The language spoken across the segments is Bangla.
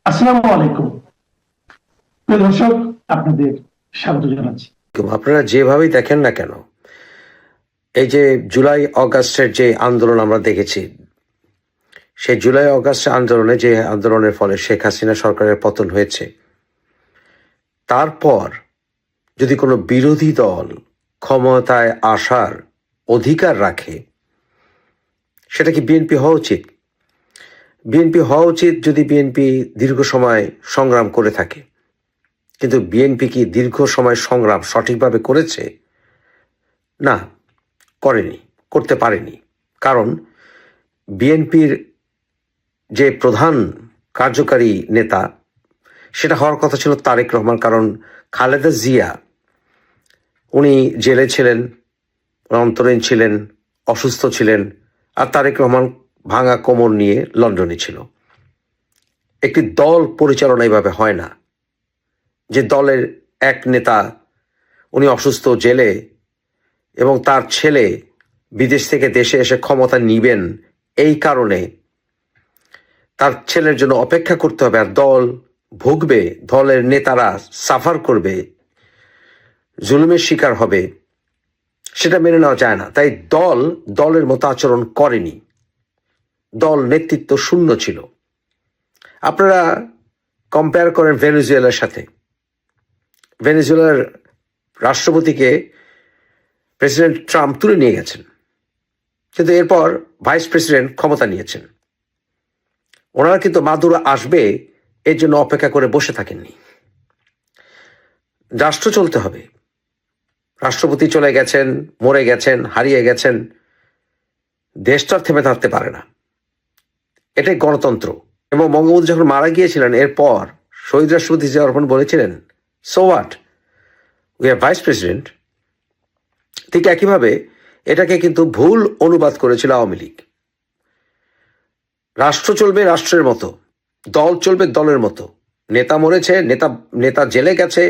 আসসালামু আলাইকুম। প্রিয় দর্শক, আপনাদের স্বাগত জানাচ্ছি। আপনারা যেভাবেই দেখেন না কেন, এই যে জুলাই অগাস্টের যে আন্দোলন আমরা দেখেছি, সেই জুলাই অগাস্টের আন্দোলনে যে আন্দোলনের ফলে শেখ হাসিনা সরকারের পতন হয়েছে, তারপর যদি কোনো বিরোধী দল ক্ষমতায় আসার অধিকার রাখে, সেটা কি বিএনপি হওয়া উচিত? বিএনপি হওয়া উচিত যদি বিএনপি দীর্ঘ সময় সংগ্রাম করে থাকে। কিন্তু বিএনপি কি দীর্ঘ সময় সংগ্রাম সঠিকভাবে করেছে? না, করেনি, করতে পারেনি। কারণ বিএনপির যে প্রধান কার্যকারী নেতা, সেটা হওয়ার কথা ছিল তারেক রহমান। কারণ খালেদা জিয়া উনি জেলে ছিলেন, অন্তরীণ ছিলেন, অসুস্থ ছিলেন, আর তারেক রহমান ভাঙা কোমর নিয়ে লন্ডনে ছিল। একটি দল পরিচালনা এইভাবে হয় না, যে দলের এক নেতা উনি অসুস্থ, জেলে, এবং তার ছেলে বিদেশ থেকে দেশে এসে ক্ষমতা নিবেন, এই কারণে তার ছেলের জন্য অপেক্ষা করতে হবে, আর দল ভুগবে, দলের নেতারা সাফার করবে, জুলুমের শিকার হবে, সেটা মেনে নেওয়া যায় না। তাই দলের মতো আচরণ করেনি, দল নেতৃত্ব শূন্য ছিল। আপনারা কম্পেয়ার করেন ভেনেজুয়েলার সাথে। ভেনেজুয়েলার রাষ্ট্রপতিকে প্রেসিডেন্ট ট্রাম্প তুলে নিয়ে গেছেন, কিন্তু এরপর ভাইস প্রেসিডেন্ট ক্ষমতা নিয়েছেন। ওনারা কিন্তু মাদুরো আসবে এর জন্য অপেক্ষা করে বসে থাকেননি। রাষ্ট্র চলতে হবে। রাষ্ট্রপতি চলে গেছেন, মরে গেছেন, হারিয়ে গেছেন, দেশটা থেমে থাকতে পারে না। এটাই গণতন্ত্র। এবং বঙ্গবন্ধু যখন মারা গিয়েছিলেন, এরপর শহীদ রাষ্ট্রপতি জিয়া রহমান বলেছিলেন, so what, we are vice president. ঠিক একইভাবে এটাকে কিন্তু ভুল অনুবাদ করেছিল আওয়ামী লীগ। রাষ্ট্র চলবে রাষ্ট্রের মতো, দল চলবে দলের মতো। নেতা মরেছে, নেতা জেলে গেছে,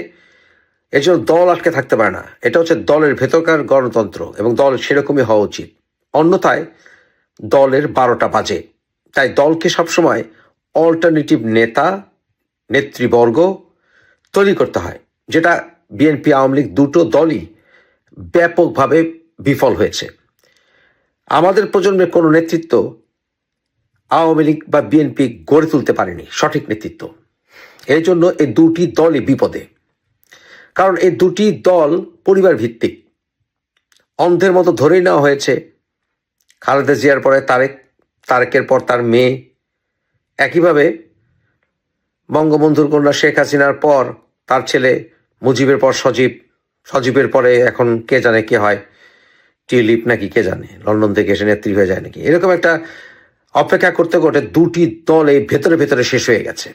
এর জন্য দল আটকে থাকতে পারে না। এটা হচ্ছে দলের ভেতরকার গণতন্ত্র, এবং দল সেরকমই হওয়া উচিত। অন্যথায় দলের 12টা বাজে। তাই দলকে সবসময় অল্টারনেটিভ নেতা, নেতৃবর্গ তৈরি করতে হয়, যেটা বিএনপি আওয়ামী লীগ দুটো দলই ব্যাপকভাবে বিফল হয়েছে। আমাদের প্রজন্মের কোনো নেতৃত্ব আওয়ামী লীগ বা বিএনপি গড়ে তুলতে পারেনি সঠিক নেতৃত্ব। এই জন্য এই দুটি দলই বিপদে। কারণ এই দুটি দল পরিবার ভিত্তিক, অন্ধের মতো ধরেই নেওয়া হয়েছে। খালেদা জিয়ার পরে তারেকের পর তার মেয়ে, একইভাবে বঙ্গবন্ধুর কন্যা শেখ হাসিনার পর তার ছেলে, মুজিবের পর সজীবের পরে এখন কে জানে কে হয়, টিউলিপ নাকি কে জানে, লন্ডন থেকে এসে নেত্রী হয়ে যায় নাকি। এরকম একটা অপেক্ষা করতে করতে দুটি দল এই ভেতরে ভেতরে শেষ হয়ে গেছে।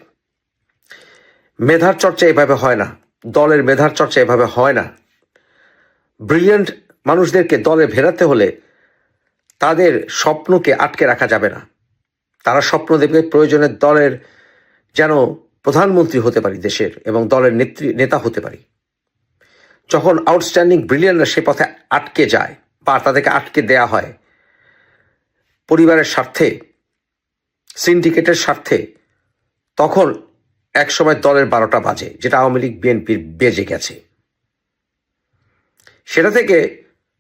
মেধার চর্চা এভাবে হয় না, দলের মেধার চর্চা এভাবে হয় না। ব্রিলিয়ান্ট মানুষদেরকে দলে ফেরাতে হলে তাদের স্বপ্নকে আটকে রাখা যাবে না। তারা স্বপ্ন দেবে প্রয়োজনে দলের যেন প্রধানমন্ত্রী হতে পারি দেশের, এবং দলের নেতা হতে পারি। যখন আউটস্ট্যান্ডিং ব্রিলিয়ান্টরা সে পথে আটকে যায় বা তাদেরকে আটকে দেয়া হয় পরিবারের স্বার্থে, সিন্ডিকেটের স্বার্থে, তখন একসময় দলের 12টা বাজে, যেটা আওয়ামী লীগ বিএনপির বেজে গেছে। সেটা থেকে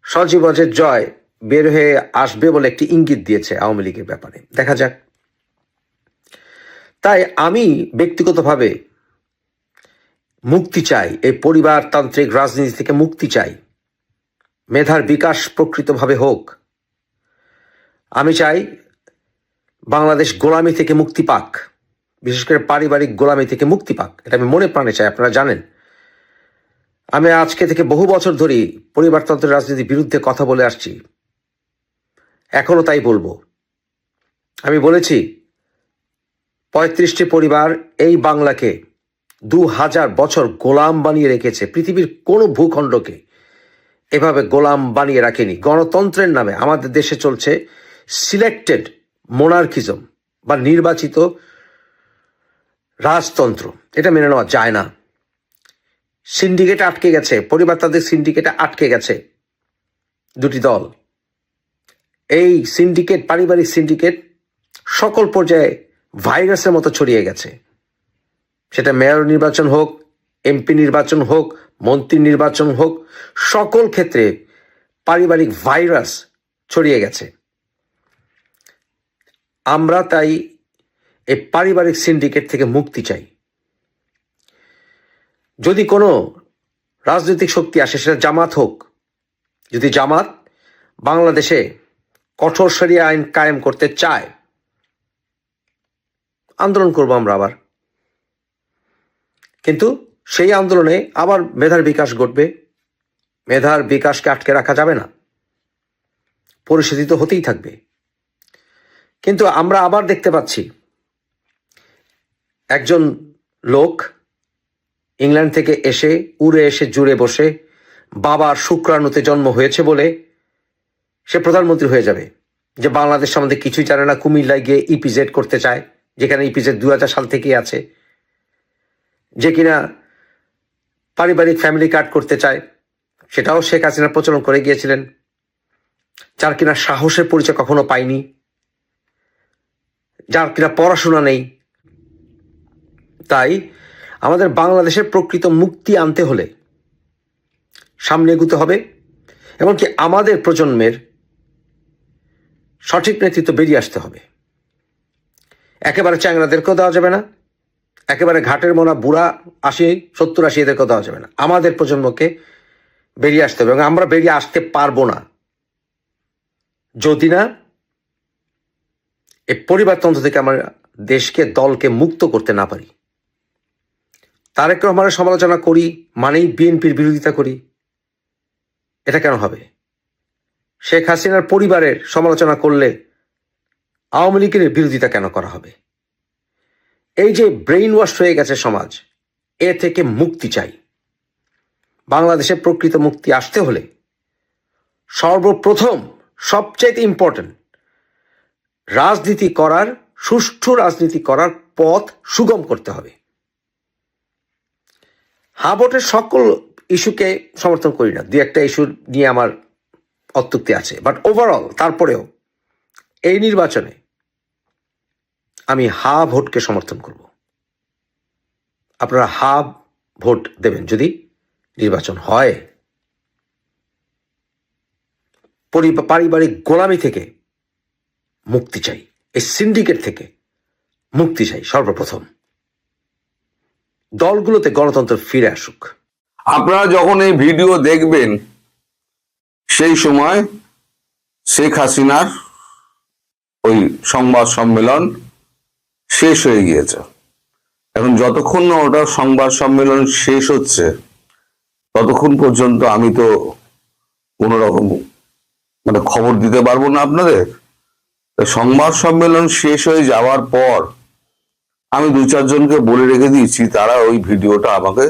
সজীবজের জয় বের হয়ে আসবে বলে একটি ইঙ্গিত দিয়েছে আওয়ামী লীগের ব্যাপারে। দেখা যাক। তাই আমি ব্যক্তিগতভাবে মুক্তি চাই, এই পরিবারতান্ত্রিক রাজনীতি থেকে মুক্তি চাই। মেধার বিকাশ প্রকৃতভাবে হোক। আমি চাই বাংলাদেশ গোলামি থেকে মুক্তি পাক, বিশেষ করে পারিবারিক গোলামি থেকে মুক্তি পাক। এটা আমি মনে প্রাণে চাই। আপনারা জানেন, আমি আজকে থেকে বহু বছর ধরেই পরিবারতন্ত্রের রাজনীতির বিরুদ্ধে কথা বলে আসছি, এখনো তাই বলবো। আমি বলেছি 35টি পরিবার এই বাংলাকে 2000 বছর গোলাম বানিয়ে রেখেছে। পৃথিবীর কোনো ভূখণ্ডকে এভাবে গোলাম বানিয়ে রাখেনি। গণতন্ত্রের নামে আমাদের দেশে চলছে সিলেক্টেড মোনার্কিজম বা নির্বাচিত রাজতন্ত্র। এটা মেনে নেওয়া যায় না। সিন্ডিকেটে আটকে গেছে, পরিবার তাদের সিন্ডিকেটে আটকে গেছে দুটি দল। এই সিন্ডিকেট, পারিবারিক সিন্ডিকেট সকল পর্যায়ে ভাইরাসের মতো ছড়িয়ে গেছে। সেটা মেয়র নির্বাচন হোক, এমপি নির্বাচন হোক, মন্ত্রী নির্বাচন হোক, সকল ক্ষেত্রে পারিবারিক ভাইরাস ছড়িয়ে গেছে। আমরা তাই এই পারিবারিক সিন্ডিকেট থেকে মুক্তি চাই। যদি কোনো রাজনৈতিক শক্তি আসে, সেটা জামাত হোক, যদি জামাত বাংলাদেশে কঠোর শরিয়া আইন কায়েম করতে চায়, আন্দোলন করব আমরা আবার। কিন্তু সেই আন্দোলনে আবার মেধার বিকাশ ঘটবে। মেধার বিকাশকে আটকে রাখা যাবে না, পরিস্থিতি তো হতেই থাকবে। কিন্তু আমরা আবার দেখতে পাচ্ছি একজন লোক ইংল্যান্ড থেকে এসে উড়ে এসে জুড়ে বসে বাবার শুক্রাণুতে জন্ম হয়েছে বলে সে প্রধানমন্ত্রী হয়ে যাবে, যে বাংলাদেশ সম্বন্ধে কিছুই জানে না, কুমিল্লায় গিয়ে ইপিজেড করতে চায়, যেখানে ইপিজেড 2000 সাল থেকেই আছে, যে কিনা পারিবারিক ফ্যামিলি কার্ড করতে চায়, সেটাও শেখ হাসিনা প্রচলন করে গিয়েছিলেন, যার কিনা সাহসের পরিচয় কখনো পায়নি, যার কিনা পড়াশোনা নেই। তাই আমাদের বাংলাদেশের প্রকৃত মুক্তি আনতে হলে সামনে এগুতে হবে, এমনকি আমাদের প্রজন্মের সঠিক নেতৃত্ব বেরিয়ে আসতে হবে। একেবারে চ্যাংরাদেরকেও দেওয়া যাবে না, একেবারে ঘাটের মোনা বুড়া 80-70-80 এদেরকেও দেওয়া যাবে না। আমাদের প্রজন্মকে বেরিয়ে আসতে হবে, এবং আমরা বেরিয়ে আসতে পারবো না যদি না এই পরিবারতন্ত্র থেকে আমরা দেশকে, দলকে মুক্ত করতে না পারি। তারেক রহমানের সমালোচনা করি মানেই বিএনপির বিরোধিতা করি, এটা কেন হবে? শেখ হাসিনার পরিবারের সমালোচনা করলে আওয়ামী লীগের বিরোধিতা কেন করা হবে? এই যে ব্রেইন ওয়াশ হয়ে গেছে সমাজ, এ থেকে মুক্তি চাই। বাংলাদেশে প্রকৃত মুক্তি আসতে হলে সর্বপ্রথম, সবচেয়ে ইম্পর্টেন্ট, রাজনীতি করার, সুষ্ঠু রাজনীতি করার পথ সুগম করতে হবে। হাবটের সকল ইস্যুকে সমর্থন করি না, দুই একটা ইস্যু নিয়ে আমার অত্যুক্তি আছে, বাট ওভারঅল তারপরেও এই নির্বাচনে আমি হা ভোটকে সমর্থন করব। আপনারা হা ভোট দেবেন যদি নির্বাচন হয়। পারিবারিক গোলামি থেকে মুক্তি চাই, এই সিন্ডিকেট থেকে মুক্তি চাই। সর্বপ্রথম দলগুলোতে গণতন্ত্র ফিরে আসুক। আপনারা যখন এই ভিডিও দেখবেন, সেই সময় শেখ হাসিনার ওই সংবাদ সম্মেলন শেষ হয়ে গিয়েছে। এখন যতক্ষণ না ওটা সংবাদ সম্মেলন শেষ হচ্ছে, ততক্ষণ পর্যন্ত আমি তো কোনো রকম খবর দিতে পারবো না আপনাদের। সংবাদ সম্মেলন শেষ হয়ে যাওয়ার পর আমি 2-4 জনকে বলে রেখে দিয়েছি, তারা ওই ভিডিওটা আমাকে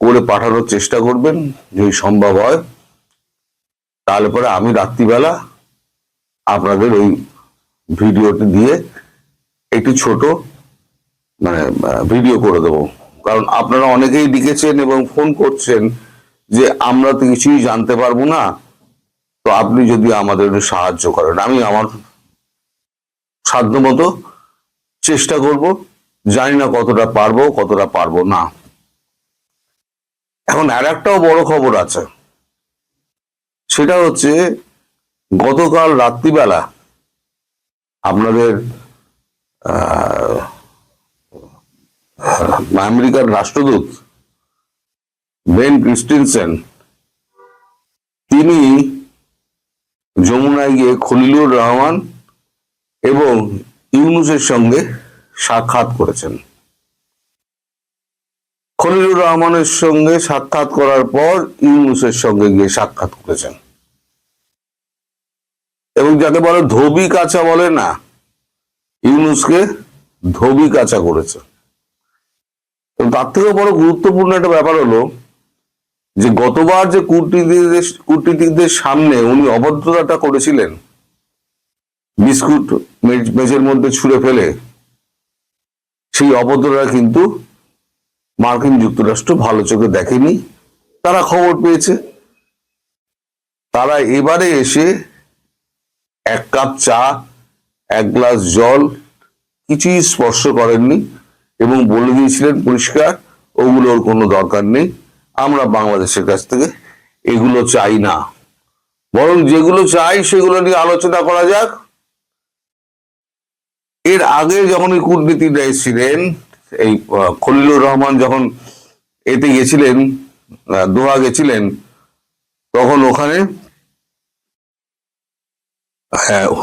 করে পাঠানোর চেষ্টা করবেন যদি সম্ভব হয়। তাহলে পরে আমি রাত্রিবেলা আপনাদের ওই ভিডিওটি দিয়ে একটি ছোট ভিডিও করে দেবো। কারণ আপনারা অনেকেই লিখেছেন এবং ফোন করছেন যে আমরা তো কিছুই জানতে পারবো না, তো আপনি যদি আমাদের সাহায্য করেন। আমি আমার সাধ্যমতো চেষ্টা করব, জানি না কতটা পারবো কতটা পারবো না। এখন আর একটাও বড় খবর আছে, সেটা হচ্ছে গতকাল রাত্রিবেলা আপনাদের আমেরিকার রাষ্ট্রদূত বেন ক্রিস্টেনসেন, তিনি যমুনায় গিয়ে খলিলুর রহমান এবং ইউনূসের সঙ্গে সাক্ষাৎ করেছেন। খলিলুর রহমানের সঙ্গে সাক্ষাৎ করার পর ইউনূসের সঙ্গে গিয়ে সাক্ষাৎ করেছেন, এবং যাকে বলে ধোবি কাঁচা বলে না, ইউনূসকে ধোবি কাঁচা করেছে। তার থেকে বড় গুরুত্বপূর্ণ একটা ব্যাপার হলো যে গতবার যে কূটনীতিকদের সামনে উনি অভদ্রতাটা করেছিলেন, বিস্কুট মেঝের মধ্যে ছুঁড়ে ফেলে, সেই অভদ্রতা কিন্তু মার্কিন যুক্তরাষ্ট্র ভালো চোখে দেখেনি। তারা খবর পেয়েছে, তারা এবারে এসে 1 কাপ চা, 1 গ্লাস জল কিছুই স্পর্শ করেননি এবং বলে দিয়েছিলেন পরিষ্কার ওগুলোর কোনো দরকার নেই, আমরা বাংলাদেশের কাছ থেকে এগুলো চাই না, বরং যেগুলো চাই সেগুলো নিয়ে আলোচনা করা যাক। এর আগে যখন এই কূটনীতিকরা এসেছিলেন, এই খলিলুর রহমান যখন এতে গেছিলেন, দোহা গেছিলেন, তখন ওখানে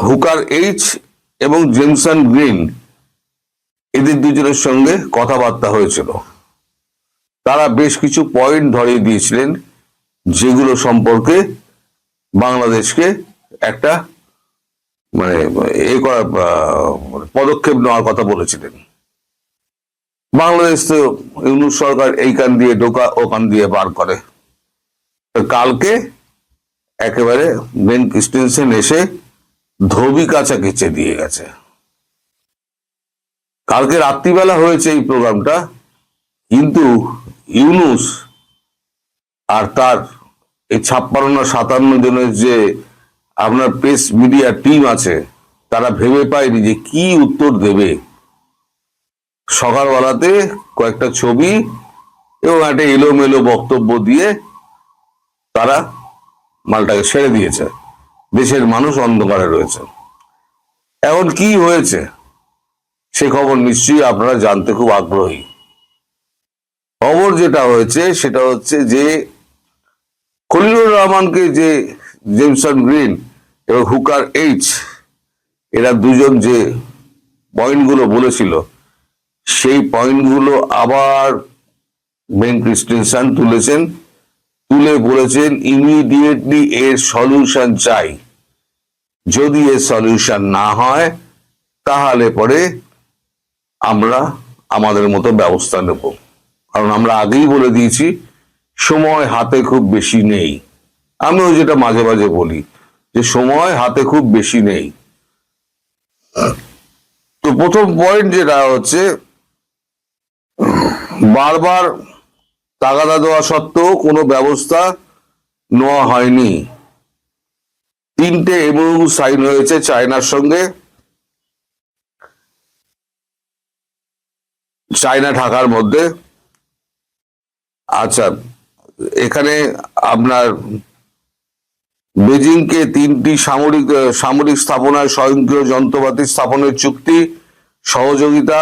হুকার এইচ এবং জেমসন গ্রিন এদের দুজনের সঙ্গে কথাবার্তা হয়েছিল। তারা বেশ কিছু পয়েন্ট ধরিয়ে দিয়েছিলেন যেগুলো সম্পর্কে বাংলাদেশকে একটা মানে এ করার পদক্ষেপ নেওয়ার কথা বলেছিলেন। বাংলাদেশ তো ইউনূস সরকার এই কান দিয়ে ঢোকা ও কান দিয়ে বার করে। কালকে একেবারে বেন ক্রিস্টেনসেন এসে ধোবি কাঁচা কেচে দিয়ে গেছে। কালকে রাত্রিবেলা হয়েছে এই প্রোগ্রামটা, কিন্তু ইউনূস আর তার এই 56-57 জনের যে আপনার প্রেস মিডিয়া টিম আছে, তারা ভেবে পায়নি যে কি উত্তর দেবে। সকালবেলাতে কয়েকটা ছবি এবং একটা এলোমেলো বক্তব্য দিয়ে তারা মালটাকে ছেড়ে দিয়েছে। দেশের মানুষ অন্ধকারে রয়েছে। এখন কি হয়েছে সে খবর নিশ্চয়ই আপনারা জানতে খুব আগ্রহী। খবর যেটা হয়েছে সেটা হচ্ছে যে খলিলুর রহমানকে যে জেমসন গ্রিন এবং হুকার এইচ এরা দুজন যে পয়েন্টগুলো বলেছিল, সেই পয়েন্টগুলো আবার বেন ক্রিস্টেনসেন তুলেছেন, তুলে বলেছেন ইমিডিয়েটলি এর সলিউশন চাই। যদি এর সলিউশন না হয় তাহলে পরে আমরা আমাদের মতো ব্যবস্থা নেব। কারণ আমরা আগেই বলে দিয়েছি সময় হাতে খুব বেশি নেই। আমিও যেটা মাঝে মাঝে বলি যে সময় হাতে খুব বেশি নেই। তো প্রথম পয়েন্ট যেটা হচ্ছে, বারবার তাগাদা দেওয়া সত্ত্বেও কোনো ব্যবস্থা নেওয়া হয়নি। 3টে এমওইউ সাইন হয়েছে চায়নার সঙ্গে, চায়না ঢাকার মধ্যে। আচ্ছা, এখানে আপনার বেজিংকে 3টি সামরিক স্থাপনায় স্বয়ংক্রিয় যন্ত্রপাতি স্থাপনের চুক্তি, সহযোগিতা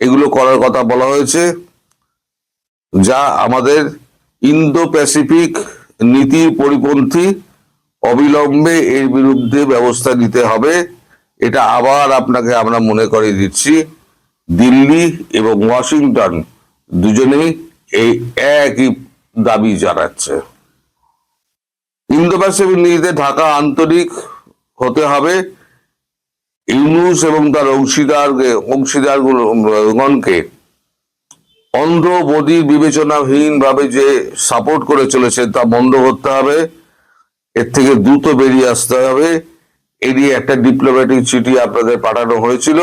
এগুলো করার কথা বলা হয়েছে, যা আমাদের ইন্দো প্যাসিফিক নীতির পরিপন্থী। অবিলম্বে এর বিরুদ্ধে ব্যবস্থা নিতে হবে। এটা আবার আপনাকে আমরা মনে করিয়ে দিচ্ছি, দিল্লি এবং ওয়াশিংটন দুজনেই এই একই দাবি জানাচ্ছে। ইন্দো প্যাসিফিক নীতিতে ঢাকা আন্তরিক হতে হবে। ইউনূস এবং তার অংশীদারগণকে অন্ধ্র বদির বিবেচনাহীন ভাবে যে সাপোর্ট করে চলেছে তা বন্ধ করতে হবে। এর থেকে দ্রুত বেরিয়ে আসতে হবে। এড়িয়ে একটা ডিপ্লোম্যাটিক চিঠি আপনাদের পাঠানো হয়েছিল,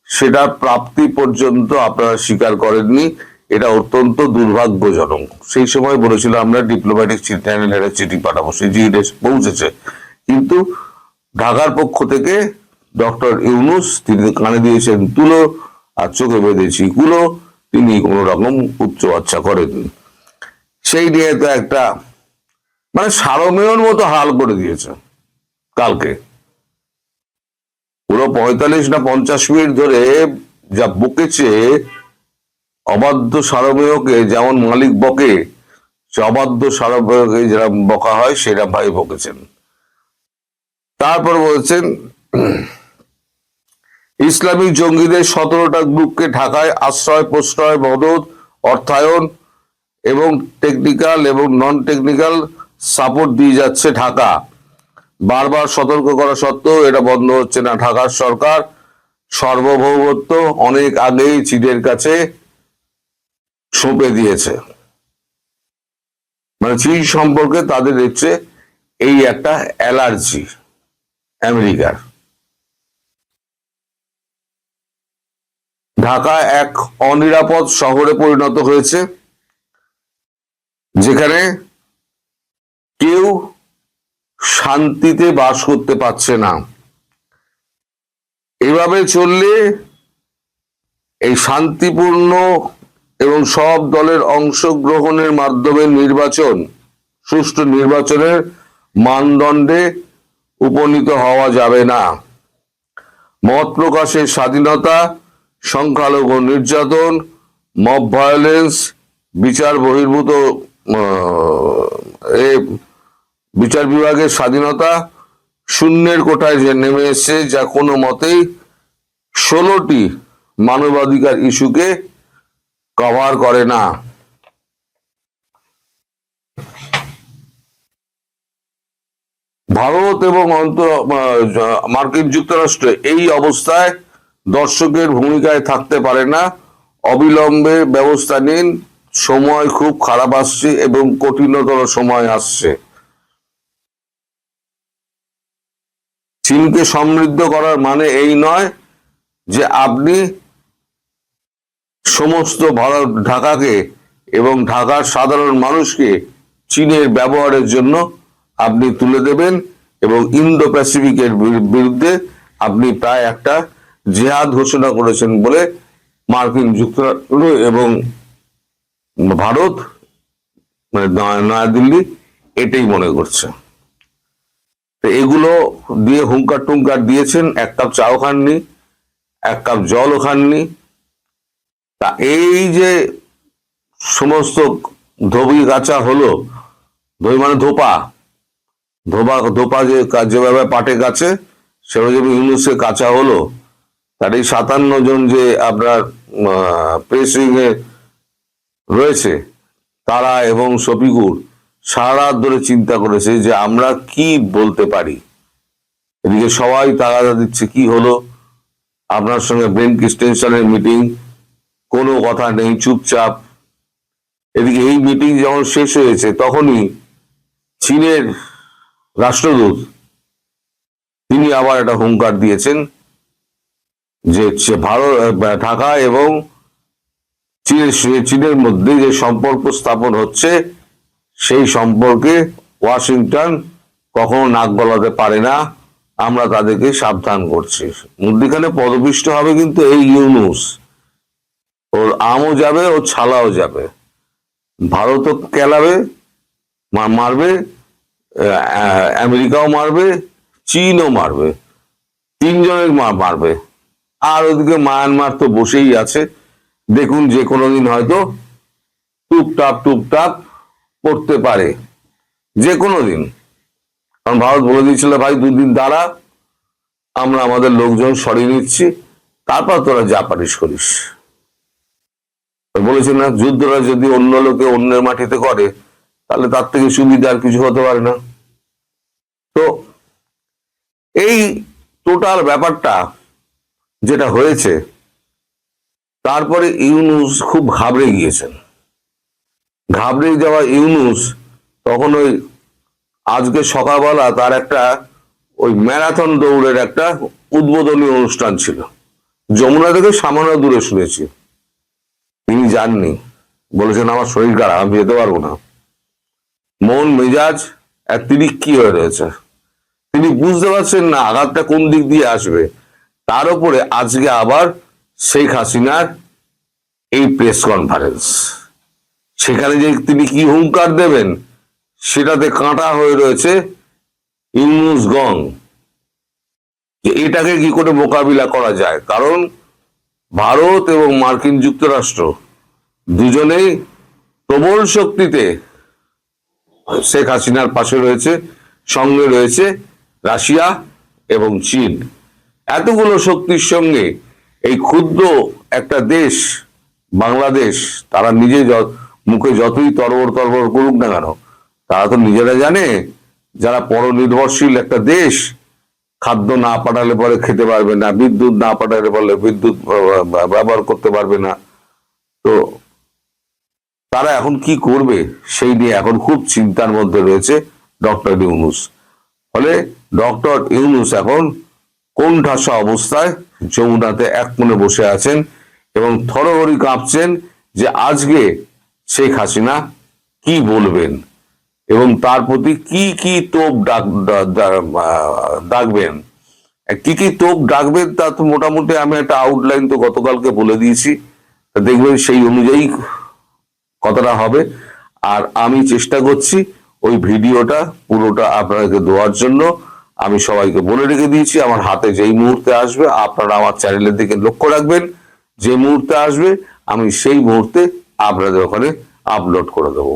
সেটা প্রাপ্তি পর্যন্ত আপনারা স্বীকার করেননি। এটা অত্যন্ত দুর্ভাগ্যজনক। সেই সময় বলেছিল আমরা ডিপ্লোম্যাটিক চিঠি পাঠাবো, সেই চিঠিটা পৌঁছেছে, কিন্তু ঢাকার পক্ষ থেকে ডক্টর ইউনূস তিনি কানে দিয়েছেন তুলো আর চোখে বেঁধেছি কুলো, তিনি কোন রকম উচ্চ বাচ্চা করেননি। সেই নিয়ে তো একটা মানে সারমেয়র মতো হাল করে দিয়েছে কালকে। পুরো 45 না 50 মিনিট ধরে যা বকেছে, অবাধ্য সারমেয়কে যেমন মালিক বকে, সে অবাধ্য সারমেয়কে যেরকম বকা হয় সেরকম ভাই বকেছেন। তারপর বলছেন ইসলামিক জঙ্গিদের 17টা গ্রুপকে ঢাকায় আশ্রয় প্রশ্রয় মদত অর্থায়ন এবং টেকনিক্যাল এবং নন টেকনিক্যাল সাপোর্ট দিয়ে যাচ্ছে ঢাকা। বারবার সতর্ক করা সত্ত্বেও এটা বন্ধ হচ্ছে না। ঢাকার সরকার সার্বভৌমত্ব অনেক আগেই চীনের কাছে সঁপে দিয়েছে। মানে চীন সম্পর্কে তাদের হচ্ছে এই একটা অ্যালার্জি আমেরিকার। ঢাকা এক অনিরাপদ শহরে পরিণত হয়েছে, যেখানে কেউ শান্তিতে বাস করতে পারছে না। এভাবে চললে এই শান্তিপূর্ণ এবং সব দলের অংশগ্রহণের মাধ্যমে সুষ্ঠু নির্বাচনের মানদণ্ডে উপনীত হওয়া যাবে না। মত প্রকাশের স্বাধীনতা, সংখ্যালঘু নির্যাতন, মব ভায়োলেন্স, বিচার বিভাগের স্বাধীনতা শূন্যের কোঠায় যে নেমে এসেছে, যা কোনো মতেই 16টি মানবাধিকার ইস্যুকে কভার করে না। ভারত এবং মার্কিন যুক্তরাষ্ট্র এই অবস্থায় দর্শকের ভূমিকায় থাকতে পারে না। অবিলম্বে ব্যবস্থা নিন, সময় খুব খারাপ আসছে এবং কঠিনতর সময় আসছে। চীনকে সমৃদ্ধ করার মানে এই নয় যে আপনি সমস্ত ঢাকাকে এবং ঢাকার সাধারণ মানুষকে চীনের ব্যবহারের জন্য আপনি তুলে দেবেন এবং ইন্দো প্যাসিফিকের বিরুদ্ধে আপনি প্রায় একটা জেহাদ ঘোষণা করেছেন বলে মার্কিন যুক্তরাষ্ট্র এবং ভারত, মানে নয়াদিল্লি, এটাই মনে করছে। এগুলো দিয়ে হুঙ্কার টুঙ্কার দিয়েছেন, এক কাপ চাও খাননি, এক কাপ জলও খাননি। তা এই যে সমস্ত ধোবি গাছা হলো, ধোবি মানে ধোপা যেভাবে পাটে গাছে সেভাবে ইউনুসে কাঁচা হলো, তার এই 57 জন যে আপনার প্রেস উইং এ রয়েছে তারা এবং শফিকুর সারা রাত ধরে চিন্তা করেছে যে আমরা কি বলতে পারি। এদিকে সবাই তাগাদা দিচ্ছে কি হলো, আপনার সঙ্গে ব্রেন এক্সটেনশনের মিটিং, কোনো কথা নেই, চুপচাপ। এদিকে এই মিটিং যখন শেষ হয়েছে তখনই চীনের রাষ্ট্রদূত তিনি আবার একটা হুঙ্কার দিয়েছেন যে ঢাকা এবং চীনের মধ্যে যে সম্পর্ক স্থাপন হচ্ছে সেই সম্পর্কে ওয়াশিংটন কখনো নাক গলাতে পারে না, আমরা তাদেরকে সাবধান করছি। মধ্যখানে পদপিষ্ট হবে কিন্তু এই ইউনুস, ওর আমও যাবে, ওর ছালাও যাবে। ভারতও কেলাবে, মারবে, আমেরিকাও মারবে, চীনও মারবে, 3 জনের মারবে। আর ওদিকে মায়ানমার তো বসেই আছে, দেখুন যে কোনো দিন হয়তো টুপটাপ পড়তে পারে, যে কোনো দিন। কারণ ভারত বলে দিয়েছিল ভাই 2 দিন দাঁড়া, আমরা আমাদের লোকজন সরিয়ে নিচ্ছি, তারপর তোরা যা পারিস করিস। বলেছে না, যুদ্ধরা যদি অন্য লোকে অন্যের মাটিতে করে তাহলে তার থেকে সুবিধা আর কিছু হতে পারে না। তো এই টোটাল ব্যাপারটা যেটা হয়েছে, তারপরে ইউনুস খুব ঘাবড়ে গিয়েছেন। ঘাবড়ে যাওয়া ইউনুস তখন ওই আজকে সকালবেলা তার একটা ওই ম্যারাথন দৌড়ের একটা উদ্বোধনী অনুষ্ঠান ছিল, যমুনা থেকে সামান্য দূরে শুনেছি। তিনি যাননি, বলেছেন আমার শরীর খারাপ, আমি যেতে পারবো না। মন মেজাজ তিরিক্কি হয়ে রয়েছে, তিনি বুঝতে পারছেন না আঘাতটা কোন দিক দিয়ে আসবে। তার উপরে আজকে আবার শেখ হাসিনার এই প্রেস কনফারেন্স, সেখানে যে তিনি কি হুঙ্কার দেবেন সেটাতে কাঁটা হয়ে রয়েছে ইউনুস গং, যে এটাকে কি করে মোকাবিলা করা যায়। কারণ ভারত এবং মার্কিন যুক্তরাষ্ট্র দুজনেই প্রবল শক্তিতে শেখ হাসিনার পাশে রয়েছে, সঙ্গে রয়েছে রাশিয়া এবং চীন। এতগুলো শক্তির সঙ্গে এই ক্ষুদ্র একটা দেশ বাংলাদেশ, তারা নিজে মুখে যতই তরবর করুক না কেন, তারা তো নিজেরা জানে যারা পরনির্ভরশীল একটা দেশ, খাদ্য না পাঠালে পরে খেতে পারবে না, বিদ্যুৎ না পাঠালে পরে বিদ্যুৎ ব্যবহার করতে পারবে না। তো তারা এখন কি করবে সেই নিয়ে এখন খুব চিন্তার মধ্যে রয়েছে ডক্টর ইউনুস। ফলে ডক্টর ইউনুস এখন কোণঠাসা অবস্থায় যমুনাতে এক কোণে বসে আছেন এবং থরহরি কাঁপছেন যে আজকে শেখ হাসিনা কি বলবেন এবং তার প্রতি কি কি তোপ দাগবেন। কি কি তোপ ডাকবেন তা তো মোটামুটি আমি একটা আউটলাইন তো গতকালকে বলে দিয়েছি, তা দেখবেন সেই অনুযায়ী কথাটা হবে। আর আমি চেষ্টা করছি ওই ভিডিওটা পুরোটা আপনাদেরকে দেওয়ার জন্য। আমি সবাইকে বলে রেখে দিয়েছি, আমার হাতে যেই মুহূর্তে আসবে আপনারা আমার চ্যানেলের দিকে লক্ষ্য রাখবেন, যে মুহূর্তে আসবে আমি সেই মুহূর্তে আপনাদের ওখানে আপলোড করে দেবো।